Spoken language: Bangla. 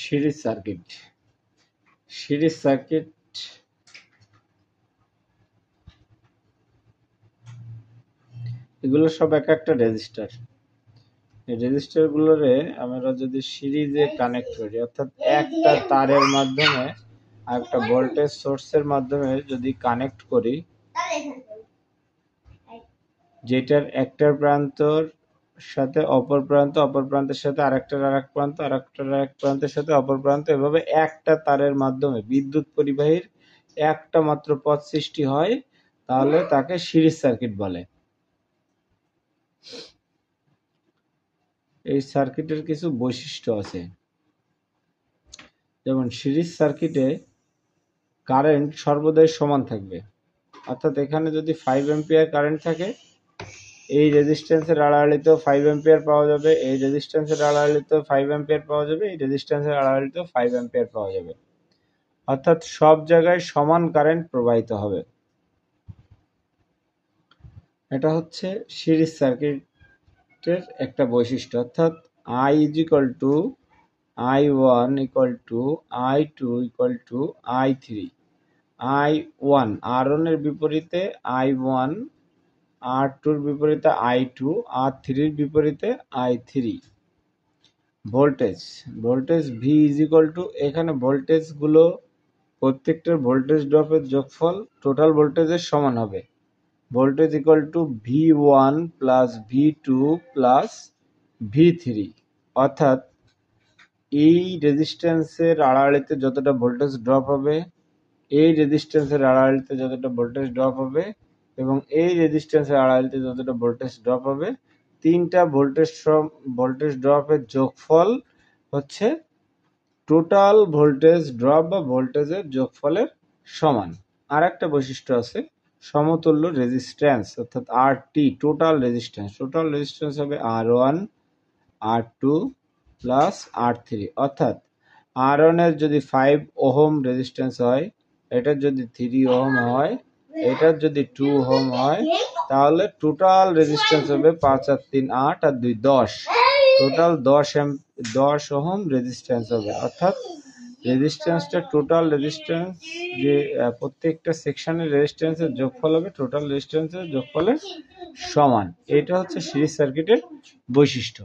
সিরিজ সার্কিট এগুলো সব এক একটা রেজিস্টার। এই রেজিস্টার গুলোরে আমরা যদি সিরিজে কানেক্ট করি, অর্থাৎ একটা তারের মাধ্যমে আর একটা ভোল্টেজ সোর্সের মাধ্যমে যদি কানেক্ট করি, যেটার একটার প্রান্তর সাথে অপর প্রান্তের সাথে আরেকটার আরেক প্রান্তের সাথে অপর প্রান্ত, এভাবে একটা তারের মাধ্যমে বিদ্যুৎ পরিবাহীর একটা মাত্র পথ সৃষ্টি হয়, তাহলে তাকে সিরিজ সার্কিট বলে। এই সার্কিটের কিছু বৈশিষ্ট্য আছে, যেমন সিরিজ সার্কিটে কারেন্ট সর্বদাই সমান থাকবে। অর্থাৎ এখানে যদি 5 অ্যাম্পিয়ার কারেন্ট থাকে, এই রেজিস্ট্যান্সের আড়াআড়িতেও 5 অ্যাম্পিয়ার পাওয়া যাবে, এই রেজিস্ট্যান্সের আড়াআড়িতেও 5 অ্যাম্পিয়ার পাওয়া যাবে, এই রেজিস্ট্যান্সের আড়াআড়িতেও 5 অ্যাম্পিয়ার পাওয়া যাবে। অর্থাৎ সব জায়গায় সমান কারেন্ট প্রবাহিত হবে। এটা হচ্ছে সিরিজ সার্কিটের একটা বৈশিষ্ট্য। অর্থাৎ I = I1 = I2 = I3। I1 R1 এর বিপরীতে I1, R2 এর বিপরীতে I2, R3 এর বিপরীতে I3। ভোল্টেজ V = এখানে ভোল্টেজ গুলো প্রত্যেকটার ভোল্টেজ ড্রপের যোগফল টোটাল ভোল্টেজের সমান হবে। Voltage = V1 + V2 + V3। অর্থাৎ এই রেজিস্ট্যান্সের আড়াআড়িতে যতটা ভোল্টেজ ড্রপ হবে, এই রেজিস্ট্যান্সের আড়াআড়িতে যতটা ভোল্টেজ ড্রপ হবে এবং এই রেজিস্ট্যান্সের আড়াআড়িতে যতটা ভোল্টেজ ড্রপ হবে, তিনটা ভোল্টেজ ড্রপের যোগফল হচ্ছে টোটাল ভোল্টেজ ড্রপ বা ভোল্টেজের যোগফলের সমান। আর একটা বৈশিষ্ট্য আছে, সমতুল্য রেজিস্ট্যান্স, অর্থাৎ RT টোটাল রেজিস্ট্যান্স হবে R1, R2 + R3। অর্থাৎ R1 এর যদি 5 ওহম রেজিস্ট্যান্স হয়, এটার যদি 3 ওহম হয়, এটার যদি 2 ওহম হয়, তাহলে টোটাল রেজিস্ট্যান্স হবে 5 আর 3 8 আর 2 10, টোটাল 10 ওহম রেজিস্ট্যান্স হবে। অর্থাৎ রেজিস্ট্যান্সটা টোটাল রেজিস্ট্যান্স, যে প্রত্যেকটা সেকশনের রেজিস্ট্যান্সের যোগফল হবে টোটাল রেজিস্ট্যান্সের যোগফলের সমান। এটা হচ্ছে সিরিজ সার্কিটের বৈশিষ্ট্য।